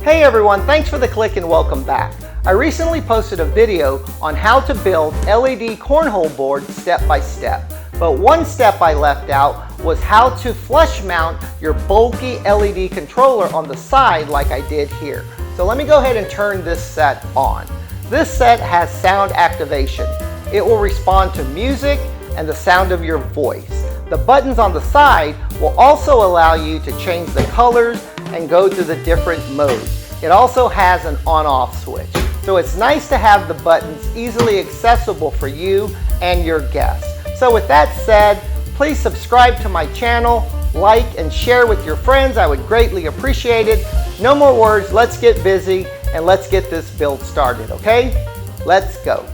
Hey everyone, thanks for the click and welcome back. I recently posted a video on how to build LED cornhole boards step by step. But one step I left out was how to flush mount your bulky LED controller on the side like I did here. So let me go ahead and turn this set on. This set has sound activation. It will respond to music and the sound of your voice. The buttons on the side will also allow you to change the colors and go through the different modes. It also has an on-off switch. So it's nice to have the buttons easily accessible for you and your guests. So with that said, please subscribe to my channel, like and share with your friends. I would greatly appreciate it. No more words, let's get busy and let's get this build started, okay? Let's go.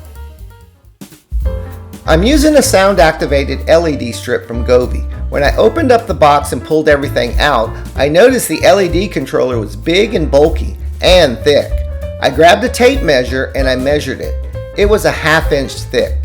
I'm using a sound-activated LED strip from Govee. When I opened up the box and pulled everything out, I noticed the LED controller was big and bulky and thick. I grabbed a tape measure and I measured it. It was a 1/2 inch thick.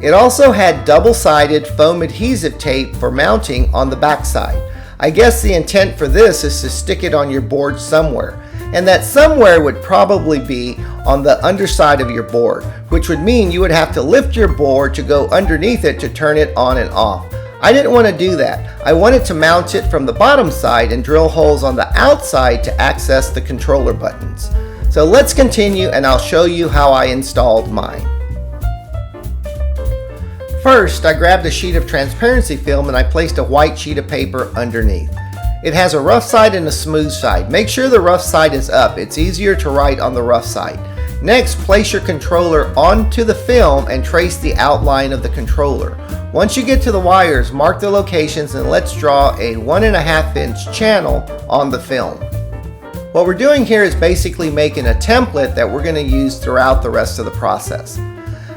It also had double-sided foam adhesive tape for mounting on the backside. I guess the intent for this is to stick it on your board somewhere, and that somewhere would probably be on the underside of your board, which would mean you would have to lift your board to go underneath it to turn it on and off. I didn't want to do that. I wanted to mount it from the bottom side and drill holes on the outside to access the controller buttons. So let's continue and I'll show you how I installed mine. First, I grabbed a sheet of transparency film and I placed a white sheet of paper underneath. It has a rough side and a smooth side. Make sure the rough side is up. It's easier to write on the rough side. Next, place your controller onto the film and trace the outline of the controller. Once you get to the wires, mark the locations and let's draw a 1.5 inch channel on the film. What we're doing here is basically making a template that we're going to use throughout the rest of the process.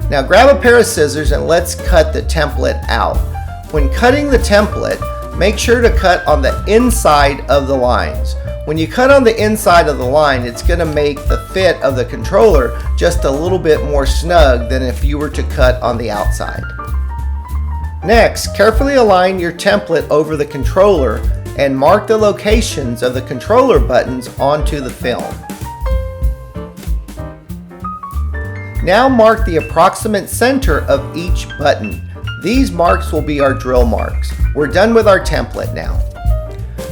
Now grab a pair of scissors and let's cut the template out. When cutting the template, make sure to cut on the inside of the lines. When you cut on the inside of the line, it's going to make the fit of the controller just a little bit more snug than if you were to cut on the outside. Next, carefully align your template over the controller and mark the locations of the controller buttons onto the film. Now mark the approximate center of each button. These marks will be our drill marks. We're done with our template now.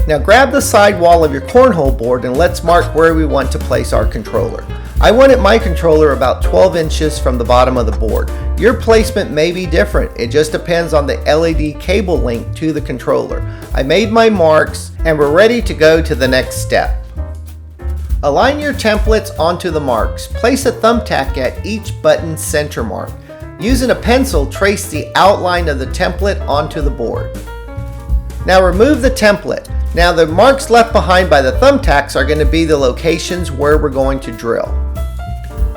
Now grab the side wall of your cornhole board and let's mark where we want to place our controller. I wanted my controller about 12 inches from the bottom of the board. Your placement may be different. It just depends on the LED cable link to the controller. I made my marks and we're ready to go to the next step. Align your templates onto the marks. Place a thumbtack at each button center mark. Using a pencil, trace the outline of the template onto the board. Now remove the template. Now the marks left behind by the thumbtacks are going to be the locations where we're going to drill.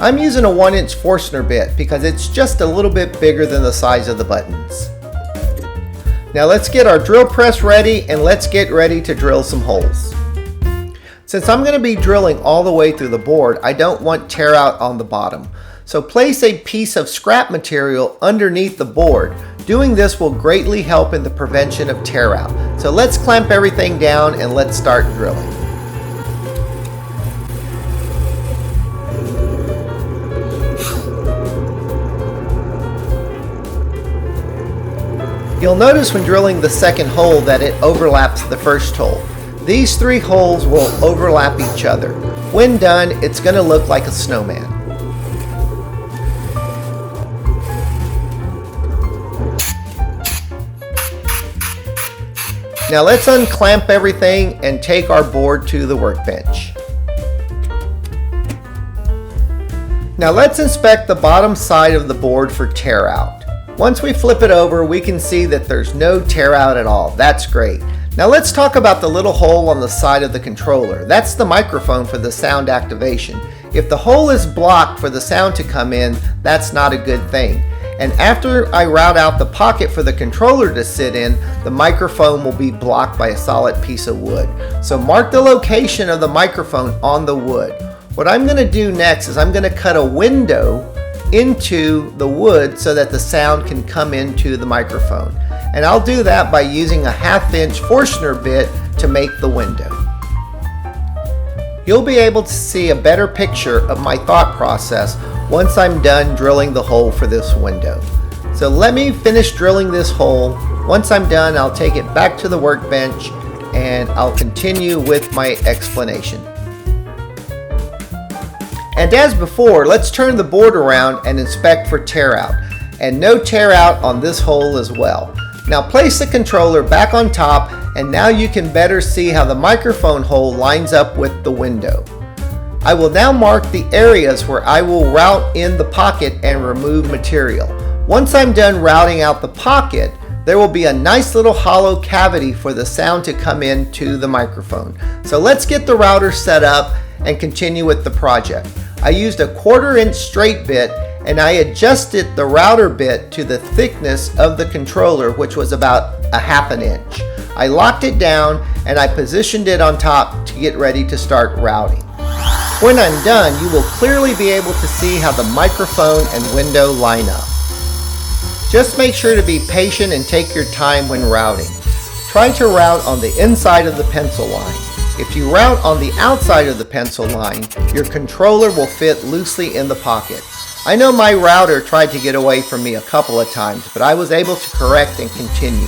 I'm using a 1 inch Forstner bit because it's just a little bit bigger than the size of the buttons. Now let's get our drill press ready and let's get ready to drill some holes. Since I'm going to be drilling all the way through the board, I don't want tear out on the bottom. So place a piece of scrap material underneath the board. Doing this will greatly help in the prevention of tear out. So let's clamp everything down and let's start drilling. You'll notice when drilling the second hole that it overlaps the first hole. These 3 holes will overlap each other. When done, it's going to look like a snowman. Now let's unclamp everything and take our board to the workbench. Now let's inspect the bottom side of the board for tear out. Once we flip it over, we can see that there's no tear out at all. That's great. Now let's talk about the little hole on the side of the controller. That's the microphone for the sound activation. If the hole is blocked for the sound to come in, that's not a good thing. And after I route out the pocket for the controller to sit in, the microphone will be blocked by a solid piece of wood. So mark the location of the microphone on the wood. What I'm going to do next is I'm going to cut a window into the wood so that the sound can come into the microphone. And I'll do that by using a 1/2 inch Forstner bit to make the window. you'll be able to see a better picture of my thought process once I'm done drilling the hole for this window. So let me finish drilling this hole. Once I'm done, I'll take it back to the workbench and I'll continue with my explanation. And as before, let's turn the board around and inspect for tear out. And no tear out on this hole as well. Now place the controller back on top, and now you can better see how the microphone hole lines up with the window. I will now mark the areas where I will route in the pocket and remove material. Once I'm done routing out the pocket, there will be a nice little hollow cavity for the sound to come into the microphone. So let's get the router set up and continue with the project. I used a 1/4 inch straight bit and I adjusted the router bit to the thickness of the controller, which was about 1/2 inch. I locked it down and I positioned it on top to get ready to start routing. When I'm done, you will clearly be able to see how the microphone and window line up. Just make sure to be patient and take your time when routing. Try to route on the inside of the pencil line. If you route on the outside of the pencil line, your controller will fit loosely in the pocket. I know my router tried to get away from me a couple of times, but I was able to correct and continue.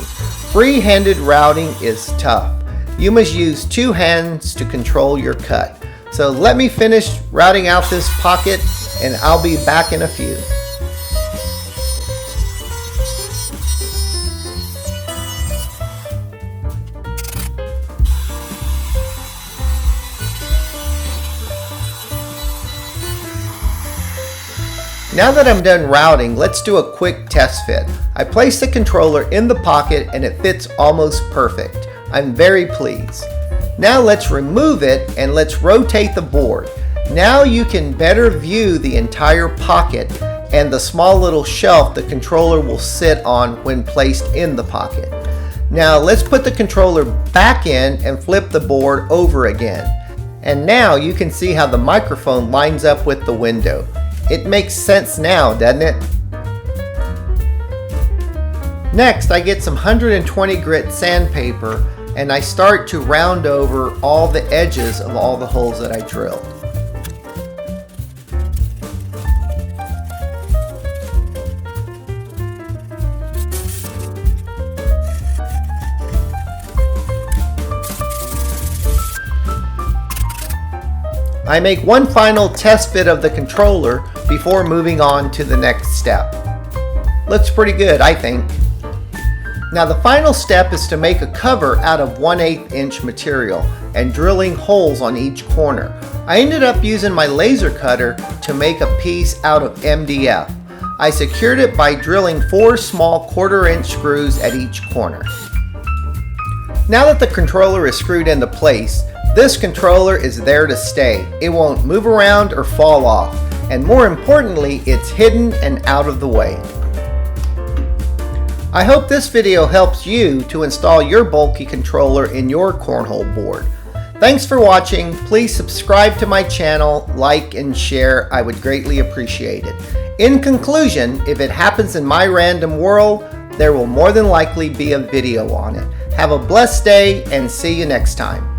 Free-handed routing is tough. You must use 2 hands to control your cut. So let me finish routing out this pocket and I'll be back in a few. Now that I'm done routing, let's do a quick test fit. I placed the controller in the pocket and it fits almost perfect. I'm very pleased. Now let's remove it and let's rotate the board. Now you can better view the entire pocket and the small little shelf the controller will sit on when placed in the pocket. Now let's put the controller back in and flip the board over again. And now you can see how the microphone lines up with the window. It makes sense now, doesn't it? Next, I get some 120 grit sandpaper and I start to round over all the edges of all the holes that I drilled. I make one final test fit of the controller before moving on to the next step. Looks pretty good, I think. Now the final step is to make a cover out of 1/8 inch material and drilling holes on each corner. I ended up using my laser cutter to make a piece out of MDF. I secured it by drilling 4 small 1/4 inch screws at each corner. Now that the controller is screwed into place, this controller is there to stay. It won't move around or fall off. And more importantly, it's hidden and out of the way. I hope this video helps you to install your bulky controller in your cornhole board. Thanks for watching. Please subscribe to my channel, like and share. I would greatly appreciate it. In conclusion, if it happens in my random world, there will more than likely be a video on it. Have a blessed day and see you next time.